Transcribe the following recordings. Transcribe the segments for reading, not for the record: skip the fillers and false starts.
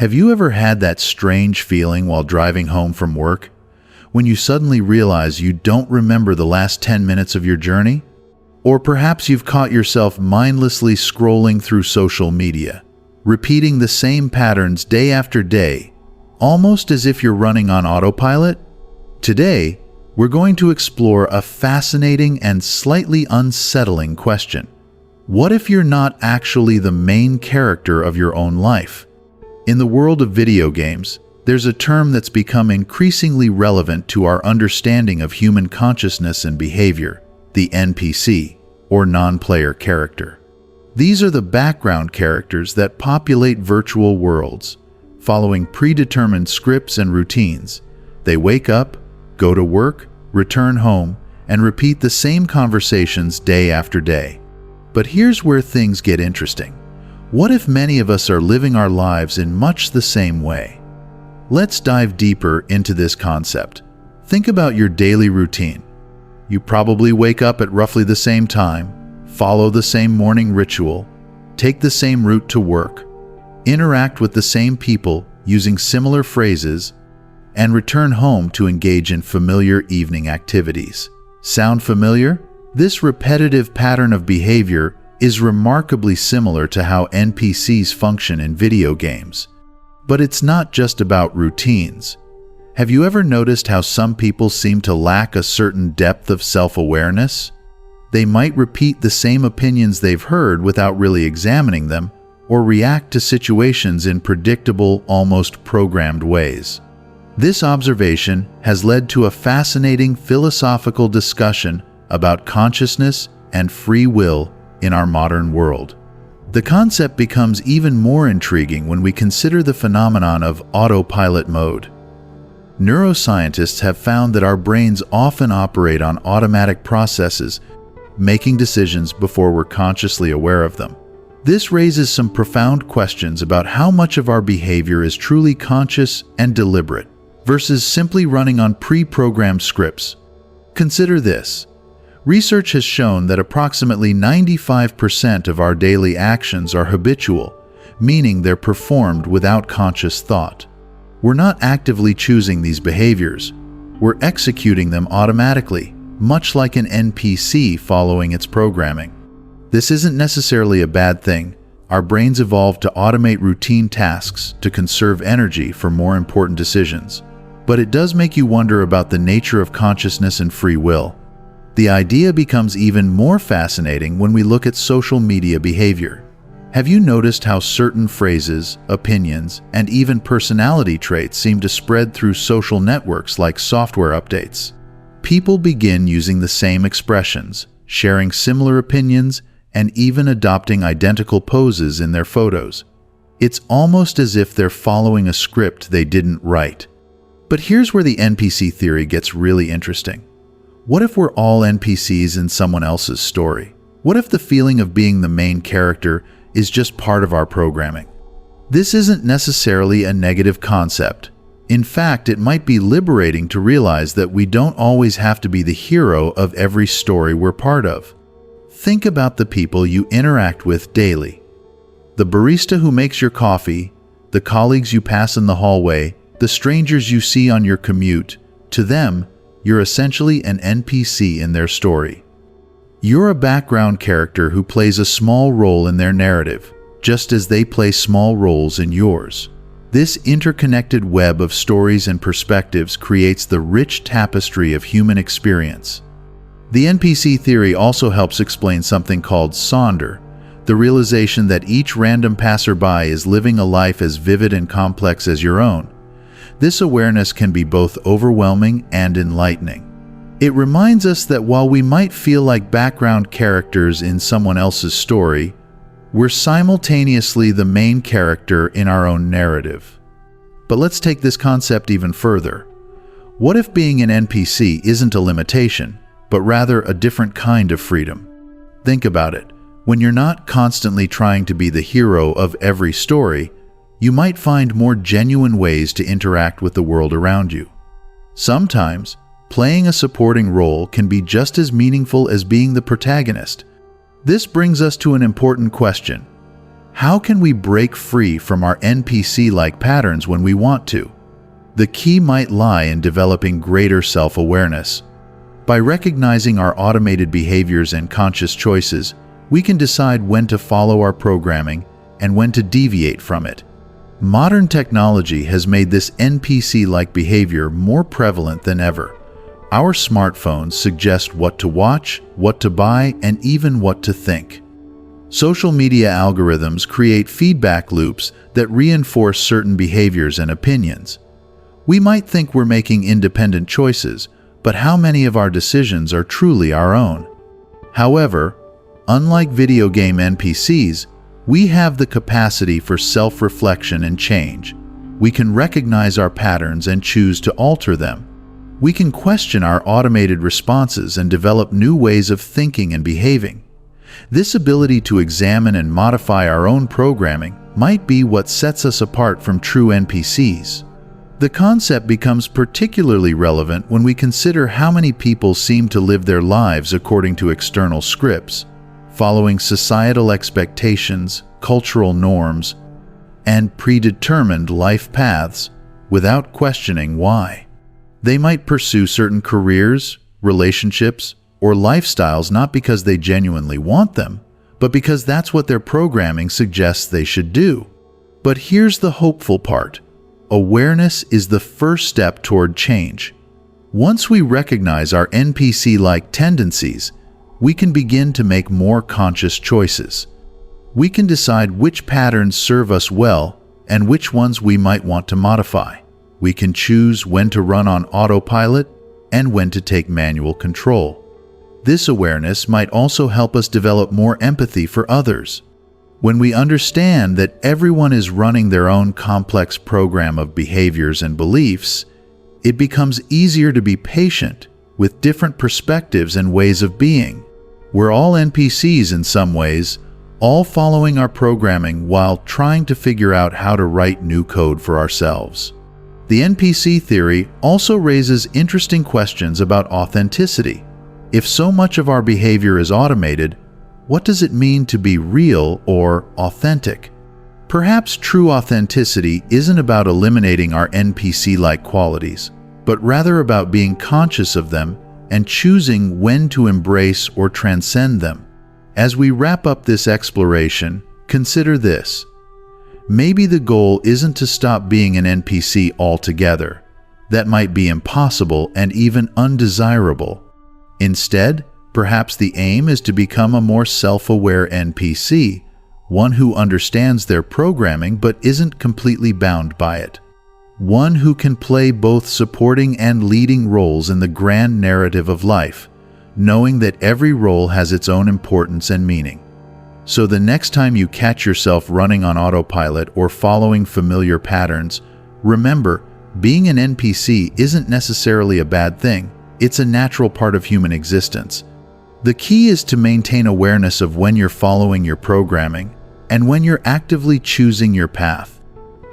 Have you ever had that strange feeling while driving home from work, when you suddenly realize you don't remember the last 10 minutes of your journey? Or perhaps you've caught yourself mindlessly scrolling through social media, repeating the same patterns day after day, almost as if you're running on autopilot? Today, we're going to explore a fascinating and slightly unsettling question. What if you're not actually the main character of your own life? In the world of video games, there's a term that's become increasingly relevant to our understanding of human consciousness and behavior: the NPC, or non-player character. These are the background characters that populate virtual worlds, following predetermined scripts and routines. They wake up, go to work, return home, and repeat the same conversations day after day. But here's where things get interesting. What if many of us are living our lives in much the same way? Let's dive deeper into this concept. Think about your daily routine. You probably wake up at roughly the same time, follow the same morning ritual, take the same route to work, interact with the same people using similar phrases, and return home to engage in familiar evening activities. Sound familiar? This repetitive pattern of behavior is remarkably similar to how NPCs function in video games. But it's not just about routines. Have you ever noticed how some people seem to lack a certain depth of self-awareness? They might repeat the same opinions they've heard without really examining them, or react to situations in predictable, almost programmed ways. This observation has led to a fascinating philosophical discussion about consciousness and free will in our modern world. The concept becomes even more intriguing when we consider the phenomenon of autopilot mode. Neuroscientists have found that our brains often operate on automatic processes, making decisions before we're consciously aware of them. This raises some profound questions about how much of our behavior is truly conscious and deliberate, versus simply running on pre-programmed scripts. Consider this. Research has shown that approximately 95% of our daily actions are habitual, meaning they're performed without conscious thought. We're not actively choosing these behaviors. We're executing them automatically, much like an NPC following its programming. This isn't necessarily a bad thing. Our brains evolved to automate routine tasks to conserve energy for more important decisions. But it does make you wonder about the nature of consciousness and free will. The idea becomes even more fascinating when we look at social media behavior. Have you noticed how certain phrases, opinions, and even personality traits seem to spread through social networks like software updates? People begin using the same expressions, sharing similar opinions, and even adopting identical poses in their photos. It's almost as if they're following a script they didn't write. But here's where the NPC theory gets really interesting. What if we're all NPCs in someone else's story? What if the feeling of being the main character is just part of our programming? This isn't necessarily a negative concept. In fact, it might be liberating to realize that we don't always have to be the hero of every story we're part of. Think about the people you interact with daily. The barista who makes your coffee, the colleagues you pass in the hallway, the strangers you see on your commute. To them, you're essentially an NPC in their story. You're a background character who plays a small role in their narrative, just as they play small roles in yours. This interconnected web of stories and perspectives creates the rich tapestry of human experience. The NPC theory also helps explain something called sonder, the realization that each random passerby is living a life as vivid and complex as your own. This awareness can be both overwhelming and enlightening. It reminds us that while we might feel like background characters in someone else's story, we're simultaneously the main character in our own narrative. But let's take this concept even further. What if being an NPC isn't a limitation, but rather a different kind of freedom? Think about it. When you're not constantly trying to be the hero of every story, you might find more genuine ways to interact with the world around you. Sometimes, playing a supporting role can be just as meaningful as being the protagonist. This brings us to an important question. How can we break free from our NPC-like patterns when we want to? The key might lie in developing greater self-awareness. By recognizing our automated behaviors and conscious choices, we can decide when to follow our programming and when to deviate from it. Modern technology has made this NPC-like behavior more prevalent than ever. Our smartphones suggest what to watch, what to buy, and even what to think. Social media algorithms create feedback loops that reinforce certain behaviors and opinions. We might think we're making independent choices, but how many of our decisions are truly our own? However, unlike video game NPCs, we have the capacity for self-reflection and change. We can recognize our patterns and choose to alter them. We can question our automated responses and develop new ways of thinking and behaving. This ability to examine and modify our own programming might be what sets us apart from true NPCs. The concept becomes particularly relevant when we consider how many people seem to live their lives according to external scripts, following societal expectations, cultural norms, and predetermined life paths without questioning why. They might pursue certain careers, relationships, or lifestyles not because they genuinely want them, but because that's what their programming suggests they should do. But here's the hopeful part. Awareness is the first step toward change. Once we recognize our NPC-like tendencies, we can begin to make more conscious choices. We can decide which patterns serve us well and which ones we might want to modify. We can choose when to run on autopilot and when to take manual control. This awareness might also help us develop more empathy for others. When we understand that everyone is running their own complex program of behaviors and beliefs, it becomes easier to be patient with different perspectives and ways of being. We're all NPCs in some ways, all following our programming while trying to figure out how to write new code for ourselves. The NPC theory also raises interesting questions about authenticity. If so much of our behavior is automated, what does it mean to be real or authentic? Perhaps true authenticity isn't about eliminating our NPC-like qualities, but rather about being conscious of them and choosing when to embrace or transcend them. As we wrap up this exploration, consider this. Maybe the goal isn't to stop being an NPC altogether. That might be impossible and even undesirable. Instead, perhaps the aim is to become a more self-aware NPC, one who understands their programming but isn't completely bound by it. One who can play both supporting and leading roles in the grand narrative of life, knowing that every role has its own importance and meaning. So the next time you catch yourself running on autopilot or following familiar patterns, remember, being an NPC isn't necessarily a bad thing. It's a natural part of human existence. The key is to maintain awareness of when you're following your programming and when you're actively choosing your path.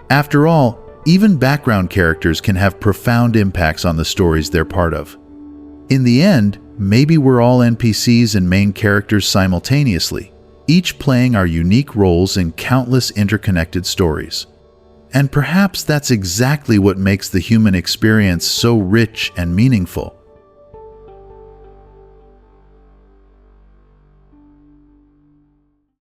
After all, even background characters can have profound impacts on the stories they're part of. In the end, maybe we're all NPCs and main characters simultaneously, each playing our unique roles in countless interconnected stories. And perhaps that's exactly what makes the human experience so rich and meaningful.